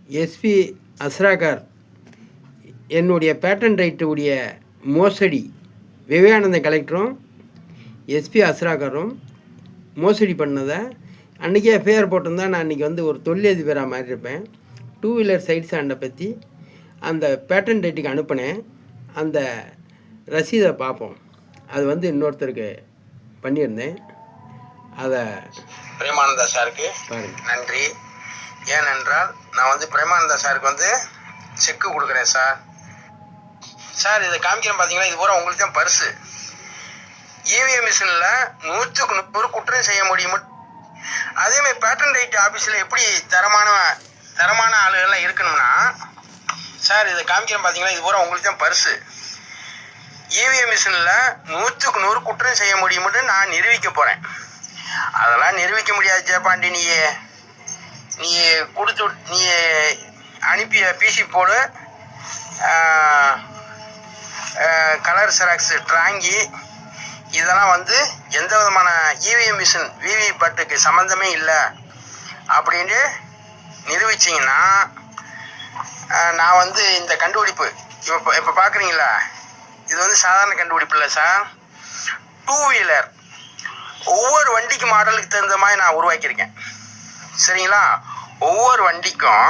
SP Asra Garg என்னுடைய pattern right உடைய மோசடி விவேகானந்த கலெக்டரும் எஸ்பி அஸ்ராகாரும் மோசடி பண்ணதை அன்றைக்கே எஃப்ஐஆர் போட்டிருந்தா நான் அன்றைக்கி வந்து ஒரு தொழிலதிபராக மாதிரி இருப்பேன். 2 வீலர் சைட் ஸ்டாண்டை பற்றி அந்த பேட்டன் ரைட்டுக்கு அனுப்பினேன். அந்த ரசீதை பார்ப்போம். அது வந்து இன்னொருத்தருக்கு பண்ணியிருந்தேன். அதை பிரேமானந்தா சாருக்கு நன்றி. ஏனென்றால் நான் வந்து பிரேமானந்தா சாருக்கு வந்து செக்கு கொடுக்குறேன் சார். இதை காமிக்கிறேன் பார்த்தீங்களா, இது பூரா உங்களுக்கு தான் பரிசு. இவிஎம் மிஷினில் 100க்கு 100 குற்றம் செய்ய முடியும். அதேமாதிரி பேட்டன் ரைட் ஆஃபீஸில் எப்படி தரமான ஆளுகள்லாம் இருக்கணும்னா, சார் இதை காமிக்கிறேன் பார்த்தீங்களா, இது பூரா உங்களுக்கு தான் பரிசு. இவிஎம் மிஷினில் 100க்கு 100 குற்றம் செய்ய முடியும்னு நான் நிரூபிக்க போகிறேன். அதெல்லாம் நிரூபிக்க முடியாது ஜெயபாண்டி. நீ அனுப்பிய பிசி போடு, கலர் செராக்ஸ் ட்ராங்கி, இதெல்லாம் வந்து எந்த விதமான இவிஎம் மிஷின் விவி பட்டுக்கு சம்மந்தமே இல்லை அப்படின்னு நிரூபிச்சிங்கன்னா, நான் வந்து இந்த கண்டுபிடிப்பு இப்போ பார்க்குறீங்களா, இது வந்து சாதாரண கண்டுபிடிப்பு இல்லை சார். 2 வீலர் ஒவ்வொரு வண்டிக்கு மாடலுக்கு தகுந்த மாதிரி நான் உருவாக்கியிருக்கேன். சரிங்களா? ஒவ்வொரு வண்டிக்கும்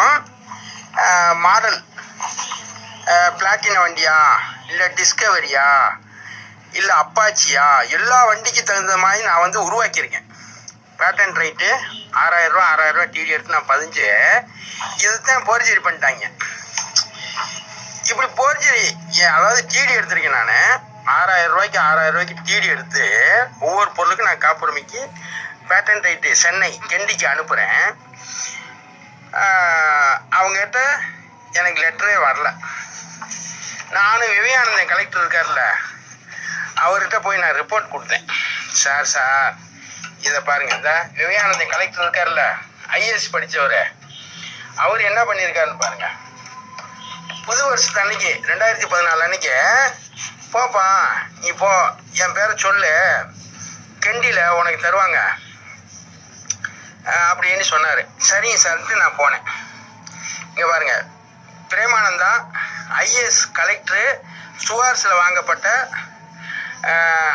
மாடல் பிளாட்டினா வண்டியா, இல்லை டிஸ்கவரியா, இல்லை அப்பாச்சியா, எல்லா வண்டிக்கு தகுந்த மாதிரி நான் வந்து உருவாக்கியிருக்கேன். பேட்டன் ரைட்டு 6000 ரூபா டிடி எடுத்து நான் பதிஞ்சு இதுதான் போர்ஜரி பண்ணிட்டாங்க. இப்படி போர்ஜரி, அதாவது டிடி எடுத்திருக்கேன் நான் 6000 ரூபாய்க்கு டிடி எடுத்து ஒவ்வொரு பொருளுக்கும் நான் காப்புரிமைக்கு பேட்டன் ரைட்டு சென்னை கெண்டிக்கு அனுப்புகிறேன். அவங்ககிட்ட எனக்கு லெட்டரே வரல. நானும் விவேகானந்தன் கலெக்டர் இருக்கார்ல, அவர்கிட்ட போய் நான் ரிப்போர்ட் கொடுத்தேன். சார் இதை பாருங்கள், இந்த விவேகானந்தன் கலெக்டர் இருக்கார்ல, ஐஏஎஸ் படித்தவர், அவர் என்ன பண்ணியிருக்காருன்னு பாருங்கள். புது வருஷத்து அன்னைக்கு 2014 அன்னைக்கு, போப்பா நீ போ, என் பேரை சொல்லு, கெண்டியில் உனக்கு தருவாங்க அப்படின்னு சொன்னார். சரிங்க சார்ன்ட்டு நான் போனேன். இங்கே பாருங்கள், பிரேமானந்தா ஐஏஎஸ் கலெக்டரு சுவார்ஸில் வாங்கப்பட்ட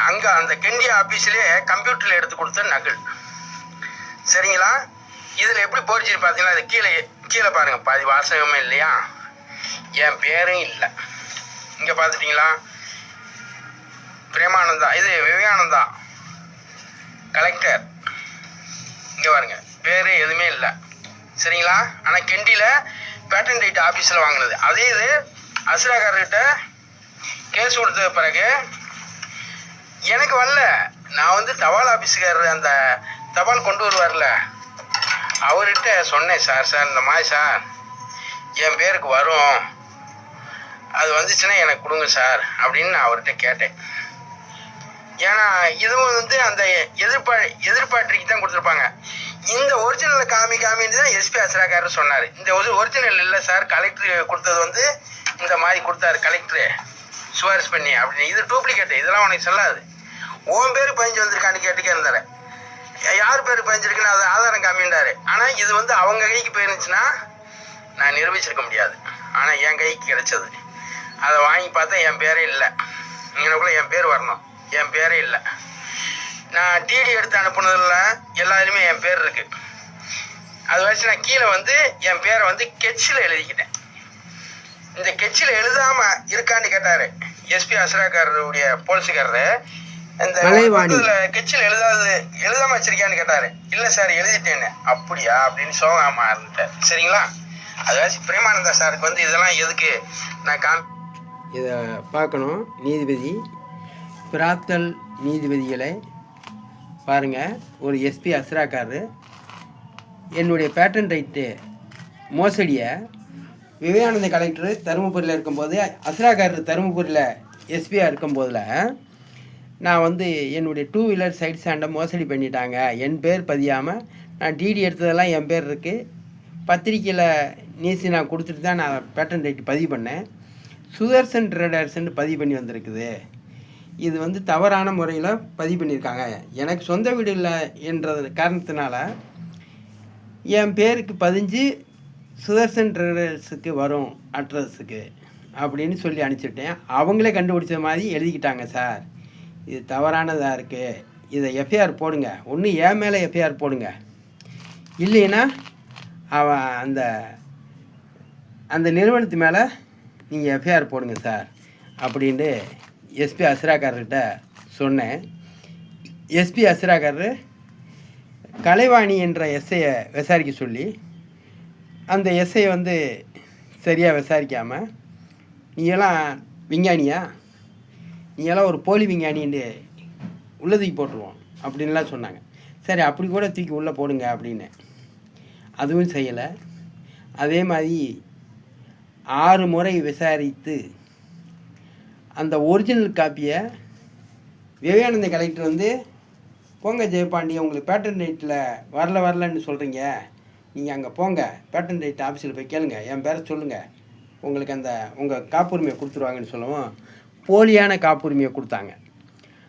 அங்கே அந்த கெண்டி ஆஃபீஸ்லேயே கம்ப்யூட்டரில் எடுத்து கொடுத்த நகல். சரிங்களா? இதில் எப்படி போர்ஜரி பார்த்தீங்களா, அது கீழே பாருங்கள், பாதி வாசகமே இல்லையா, என் பேரும் இல்லை. இங்கே பார்த்துட்டிங்களா, பிரேமானந்தா, இது விவேகானந்தா கலெக்டர், இங்கே பாருங்க, பேர் எதுவுமே இல்லை. சரிங்களா? ஆனால் கெண்டியில் பேட்டன் ரைட் ஆஃபீஸில் வாங்கினது. அதே இது அஸ்ராகார்கிட்ட கேஸ் கொடுத்த பிறகு எனக்கு வரல. நான் வந்து தபால் ஆஃபீஸுக்காரர் அந்த தபால் கொண்டு வருவார்ல, அவர்கிட்ட சொன்னேன், சார் இந்த மாதிரி சார் என் பேருக்கு வரும், அது வந்துச்சுன்னா எனக்கு கொடுங்க சார் அப்படின்னு நான் அவர்கிட்ட கேட்டேன். ஏன்னா இதுவும் வந்து அந்த எதிர்பார்ட்டிக்கு தான் கொடுத்துருப்பாங்க. இந்த ஒரிஜினலை காமின்னு தான் எஸ்பி அஸ்ராகார் சொன்னார். இந்த ஒரிஜினல் இல்லை சார், கலெக்டர் கொடுத்தது வந்து இந்த மாதிரி கொடுத்தாரு கலெக்டரு சுவாரிஸ் பண்ணி அப்படின்னு, இது டூப்ளிகேட்டு, இதெல்லாம் உனக்கு சொல்லாது. உன் பேர் பதிஞ்சு வந்திருக்கான்னு கேட்டுக்கே இருந்தார். யார் பேர் பதிஞ்சிருக்குன்னு அது ஆதாரம் காமின்றாரு. ஆனால் இது வந்து அவங்க கைக்கு போயிருந்துச்சுன்னா நான் நிரூபிச்சிருக்க முடியாது. ஆனால் என் கைக்கு கிடைச்சது. அதை வாங்கி பார்த்தா என் பேரே இல்லை. இங்கனக்குள்ளே என் பேர் வரணும், என் பேரே இல்லை. நான் டிடி எடுத்து அனுப்புனதில் எல்லாருமே என் பேர் இருக்குது. அது வச்சு நான் கீழே வந்து என் பேரை வந்து கெச்சில் எழுதிக்கிட்டேன். இந்த கெச்சில் எழுதாமல் இருக்கான்னு கேட்டார் எஸ்பி அஸ்ராகாருடைய போலீஸுக்காரரு. இந்த கெச்சில் எழுதாமல் வச்சிருக்கியான்னு கேட்டார். இல்லை சார் எழுதிட்டேன்னு. அப்படியா அப்படின்னு சோகாமல் இருந்துட்டேன். சரிங்களா? அதாச்சு பிரேமானந்தா சாருக்கு வந்து இதெல்லாம் எதுக்கு நான் இதை பார்க்கணும். நீதிபதி பிராத்தல் நீதிபதிகளை பாருங்கள். ஒரு எஸ்பி அஸ்ராகார் என்னுடைய பேட்டன் ரைட்டு மோசடியை விவேகானந்த கலெக்டர் தருமபுரியில் இருக்கும்போது, அஸ்ராகார் தருமபுரியில் எஸ்பியாக இருக்கும்போதில் நான் வந்து என்னுடைய 2 வீலர் சைட் ஸ்டாண்டை மோசடி பண்ணிட்டாங்க, என் பேர் பதியாமல் நான் டிடி எடுத்ததெல்லாம் என் பேர் இருக்குது, பத்திரிக்கையில் நியூஸ் நான் கொடுத்துட்டு தான் நான் பேட்டன் ரைட்டு பதிவு பண்ணேன், சுதர்சன் ட்ரேடர்ஸ்ன்னு பதிவு பண்ணி வந்திருக்குது, இது வந்து தவறான முறையில் பதிவு பண்ணியிருக்காங்க, எனக்கு சொந்த வீடு இல்லை என்ற காரணத்தினால என் பேருக்கு பதிஞ்சு சுதர்சன் ட்ரேடர்ஸுக்கு வரும் அட்ரஸுக்கு அப்படின்னு சொல்லி அனுப்பிச்சிட்டேன். அவங்களே கண்டுபிடிச்ச மாதிரி எழுதிக்கிட்டாங்க. சார், இது தவறானதாக இருக்குது, இதை எஃப்ஐஆர் போடுங்க, ஒன்று என் மேலே எஃப்ஐஆர் போடுங்க, இல்லைன்னா அவன் அந்த அந்த நிறுவனத்து மேலே நீங்கள் எஃப்ஐஆர் போடுங்க சார் அப்படின்ட்டு எஸ்பி அஸ்ராக்காரர்கிட்ட சொன்னேன். எஸ்பி அஸ்ராக்காரர் கலைவாணி என்ற எஸ்ஐயை விசாரிக்க சொல்லி அந்த எஸ்ஐயை வந்து சரியாக விசாரிக்காமல், நீயெல்லாம் விஞ்ஞானியா, நீயெல்லாம் ஒரு போலி விஞ்ஞானின்னு உள்ளே தூக்கி போட்டுருவோம் அப்படின்லாம் சொன்னாங்க. சரி, அப்படி கூட தூக்கி உள்ளே போடுங்க அப்படின்னு. அதுவும் செய்யலை. அதே மாதிரி 6 முறை விசாரித்து அந்த ஒரிஜினல் காப்பியை விவேகானந்த கலெக்டர் வந்து, போங்க ஜெயபாண்டி, உங்களுக்கு பேட்டன் ரைட்டில் வரலன்னு சொல்கிறீங்க, நீங்கள் அங்கே போங்க, பேட்டன் ரைட் ஆஃபீஸில் போய் கேளுங்க, என் பேரை சொல்லுங்கள், உங்களுக்கு அந்த உங்கள் காப்புரிமையை கொடுத்துருவாங்கன்னு சொல்லவும் போலியான காப்புரிமையை கொடுத்தாங்க.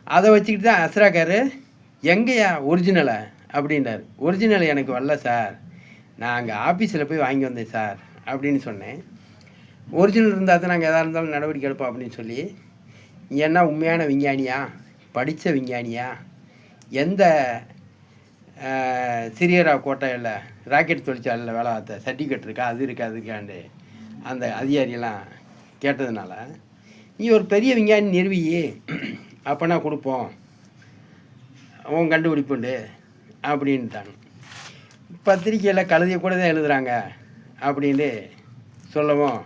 அதை வச்சுக்கிட்டு தான் அஸ்ராக்கார், எங்கேயா ஒரிஜினலை அப்படின்றார். ஒரிஜினல் எனக்கு வரல சார், நான் அங்கே ஆஃபீஸில் போய் வாங்கி வந்தேன் சார் அப்படின்னு சொன்னேன். ஒரிஜினல் இருந்தால் தான் நாங்கள் எதாக இருந்தாலும் நடவடிக்கை எடுப்போம் அப்படின்னு சொல்லி, ஏன்னா உண்மையான விஞ்ஞானியா, படித்த விஞ்ஞானியா, எந்த சிறியரா கோட்டையில் ராக்கெட் தொழிற்சாலையில் வேலை பார்த்த சர்டிஃபிகேட் இருக்கா, அது இருக்கா, அது இருக்காண்டு அந்த அதிகாரியெல்லாம் கேட்டதுனால, நீ ஒரு பெரிய விஞ்ஞானி நிறுவி, அப்போனா கொடுப்போம், அவன் கண்டுபிடிப்புண்டு அப்படின்ட்டாங்க. பத்திரிக்கையில் கழுதியை கூட தான் எழுதுகிறாங்க அப்படின்ட்டு சொல்லவும்,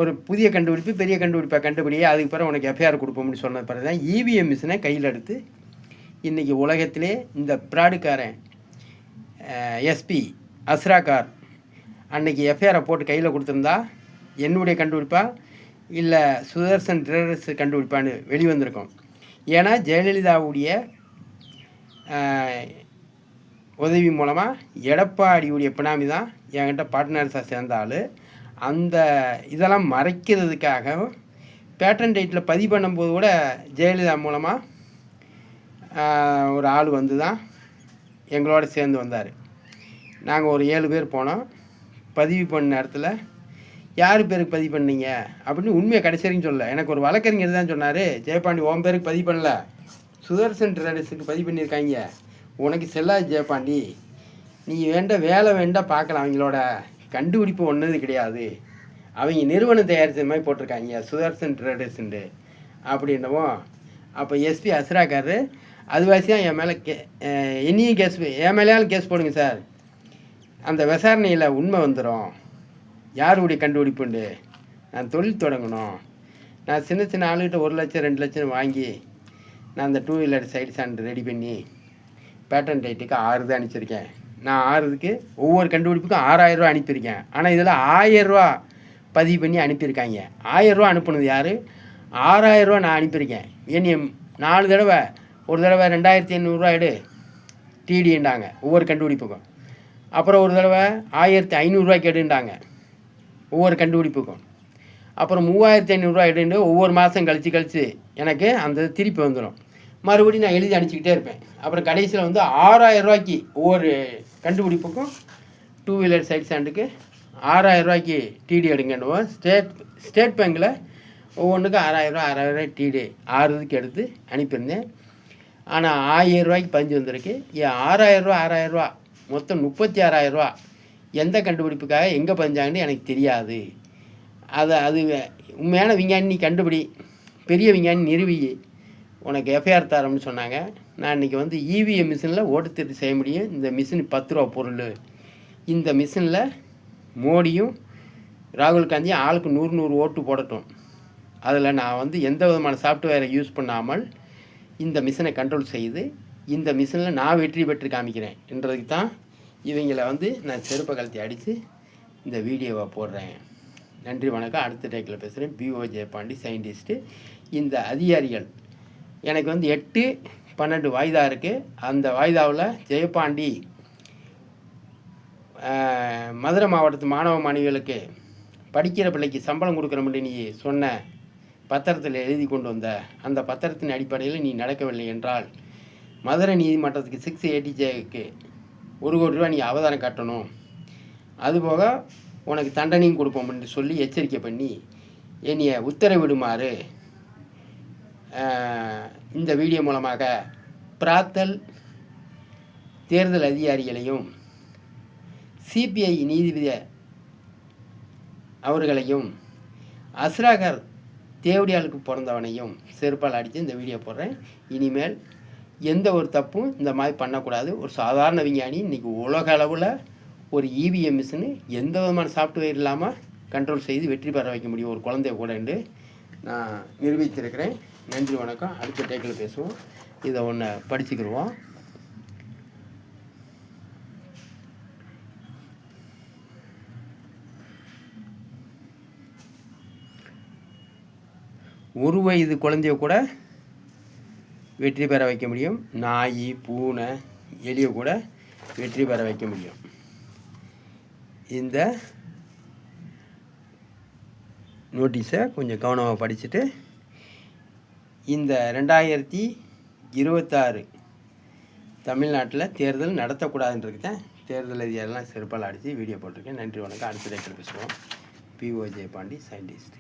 ஒரு புதிய கண்டுபிடிப்பு பெரிய கண்டுபிடிப்பை கண்டுபிடியே, அதுக்கு பிறகு உனக்கு எஃப்ஐஆர் கொடுப்போம்னு சொன்ன பிறகு தான் இவிஎம் மிஷினை கையில் எடுத்து இன்றைக்கி உலகத்திலே இந்த ப்ராடுக்காரன் எஸ்பி அஸ்ராக்கார் அன்றைக்கி எஃப்ஐஆரை போட்டு கையில் கொடுத்துருந்தா என்னுடைய கண்டுபிடிப்பா இல்லை சுதர்சன் ட்ரேடர்ஸ் கண்டுபிடிப்பான்னு வெளிவந்திருக்கும். ஏன்னா ஜெயலலிதாவுடைய உதவி மூலமாக எடப்பாடியுடைய பினாமி தான் என்கிட்ட பார்ட்னர்ஸாக சேர்ந்த ஆள். அந்த இதெல்லாம் மறைக்கிறதுக்காக பேட்டன் ரைட்டில் பதிவு பண்ணும்போது கூட ஜெயலலிதா மூலமாக ஒரு ஆள் வந்து தான் எங்களோட சேர்ந்து வந்தார். நாங்கள் ஒரு 7 பேர் போனோம். பதிவு பண்ண இடத்துல யார் பேருக்கு பதிவு பண்ணீங்க அப்படின்னு உண்மையை கடைசி வரைக்கும் சொல்ல. எனக்கு ஒரு வழக்கறிஞர் தான் சொன்னார், ஜெயபாண்டி உன் பேருக்கு பதிவு பண்ணல, சுதர்சன் ட்ரேடர்ஸுக்கு பதிவு பண்ணியிருக்காங்க, உனக்கு செல்லாது ஜெயபாண்டி, நீ வேலை பார்க்கலாம், அவங்களோட கண்டுபிடிப்பு ஒன்றுது கிடையாது, அவங்க நிறுவனம் தயாரித்த மாதிரி போட்டிருக்காங்க சுதர்சன் ட்ரேடர்ஸுண்டு அப்படின்னவும். அப்போ எஸ்பி அஸ்ராக்கார் அதுவாசியாக என் மேலே என்னையும் என் மேலேயாலும் கேஸ் போடுங்க சார், அந்த விசாரணையில் உண்மை வந்துடும், யாருடைய கண்டுபிடிப்புண்டு, நான் தொழில் தொடங்கணும், நான் சின்ன ஆளுகிட்ட 1 லட்சம் 2 லட்சம் வாங்கி நான் அந்த 2 வீலர் சைடு சான்று ரெடி பண்ணி பேட்டன் ரைட்டுக்கு 6 தான் அனுப்பிச்சிருக்கேன். நான் 6க்கு ஒவ்வொரு கண்டுபிடிப்புக்கும் 6000 ரூபா அனுப்பியிருக்கேன். ஆனால் இதில் 1000 ரூபா பதிவு பண்ணி அனுப்பியிருக்காங்க. 1000 ரூபா அனுப்புனது யார், 6000 ரூபா நான் அனுப்பியிருக்கேன். என்னைய 4 தடவை, ஒரு தடவை 2500 ரூபா எடு டிடின்றாங்க ஒவ்வொரு கண்டுபிடிப்புக்கும், அப்புறம் ஒரு தடவை 1500 ரூபாய்க்கு எடுண்டாங்க ஒவ்வொரு கண்டுபிடிப்புக்கும், அப்புறம் 3500 ரூபா எடுண்டு ஒவ்வொரு மாதம் கழித்து எனக்கு அந்த திருப்பி வந்துடும். மறுபடியும் நான் எழுதி அனுப்பிச்சிக்கிட்டே இருப்பேன். அப்புறம் கடைசியில் வந்து 6000 ரூபாய்க்கு ஒவ்வொரு கண்டுபிடிப்புக்கும் 2 வீலர் சைட் ஸ்டாண்டுக்கு 6000 ரூபாய்க்கு டிடி எடுங்கன்னுவோம். ஸ்டேட் பேங்கில் ஒவ்வொன்றுக்கும் 6000 ரூபா டிடி 6 இதுக்கு எடுத்து அனுப்பியிருந்தேன். ஆனால் 1000 ரூபாய்க்கு பதிஞ்சு வந்திருக்கு. 6000 ரூபா மொத்தம் 36,000 ரூபா எந்த கண்டுபிடிப்புக்காக எங்கே பதிஞ்சாங்கன்னு எனக்கு தெரியாது. அது உண்மையான விஞ்ஞானி நீ கண்டுபிடி, பெரிய விஞ்ஞானி நிறுவி உனக்கு எஃப்ஐஆர் தரோம்னு சொன்னாங்க. நான் இன்றைக்கி வந்து இவிஎம் மிஷினில் ஓட்டுத்திட்டு செய்ய முடியும். இந்த மிஷின் 10 ரூபா பொருள். இந்த மிஷினில் மோடியும் ராகுல் காந்தியும் ஆளுக்கு 100 ஓட்டு போடட்டும். அதில் நான் வந்து எந்த விதமான சாஃப்ட்வேரை யூஸ் பண்ணாமல் இந்த மிஷினை கண்ட்ரோல் செய்து இந்த மிஷினில் நான் வெற்றி பெற்று காமிக்கிறேன் என்றதுக்கு தான் இவங்களை வந்து நான் செருப்பை கழட்டி அடித்து இந்த வீடியோவை போடுறேன். நன்றி, வணக்கம். அடுத்த டேக்கில் பேசுகிறேன். PO Jayapandi, scientist. இந்த அதிகாரிகள் எனக்கு வந்து 8/12 வாய்தா இருக்குது. அந்த வாய்தாவில் ஜெயபாண்டி மதுரை மாவட்டத்து மாணவ மாணவிகளுக்கு படிக்கிற பிள்ளைக்கு சம்பளம் கொடுக்குறோம்னு நீ சொன்ன பத்திரத்தில் எழுதி கொண்டு வந்த அந்த பத்திரத்தின் அடிப்படையில் நீ நடக்கவில்லை என்றால் மதுரை நீதிமன்றத்துக்கு 680Jக்கு 1 கோடி ரூபா நீ அவதாரம் காட்டணும். அதுபோக உனக்கு தண்டனையும் கொடுப்போம்னு சொல்லி எச்சரிக்கை பண்ணி என்னைய உத்தரவிடுமாறு இந்த வீடியோ மூலமாக பிராத்தல் தேர்தல் அதிகாரிகளையும் சிபிஐ நீதிபதி அவர்களையும் அஸ்ராகர் தேவடியாளுக்கு பிறந்தவனையும் செருப்பால் அடித்து இந்த வீடியோ போடுறேன். இனிமேல் எந்த ஒரு தப்பும் இந்த மாதிரி பண்ணக்கூடாது. ஒரு சாதாரண விஞ்ஞானி இன்றைக்கி உலக அளவில் ஒரு இவிஎம் மிஷினு எந்த விதமான சாஃப்ட்வேர் இல்லாமல் கண்ட்ரோல் செய்து வெற்றி பெற வைக்க முடியும் ஒரு குழந்தைய கூட என்று நான் நிரூபித்திருக்கிறேன். நன்றி, வணக்கம். அடுத்த டேக்கில் பேசுவோம். இதை ஒன்று படிச்சுக்கிடுவோம். ஒரு வயது குழந்தைய கூட வெற்றி பெற வைக்க முடியும். நாய், பூனை, எலியை கூட வெற்றி பெற வைக்க முடியும். இந்த நோட்டீஸை கொஞ்சம் கவனமாக படிச்சுட்டு இந்த 2026 தமிழ்நாட்டில் தேர்தல் நடத்தக்கூடாதுன்றது தான் தேர்தல் அதிகாரிலாம் செருப்பால் அடித்து வீடியோ போட்டிருக்கேன். நன்றி, வணக்கம். அடுத்த டேக்கில் பேசுவோம். POJ Pandi, scientist.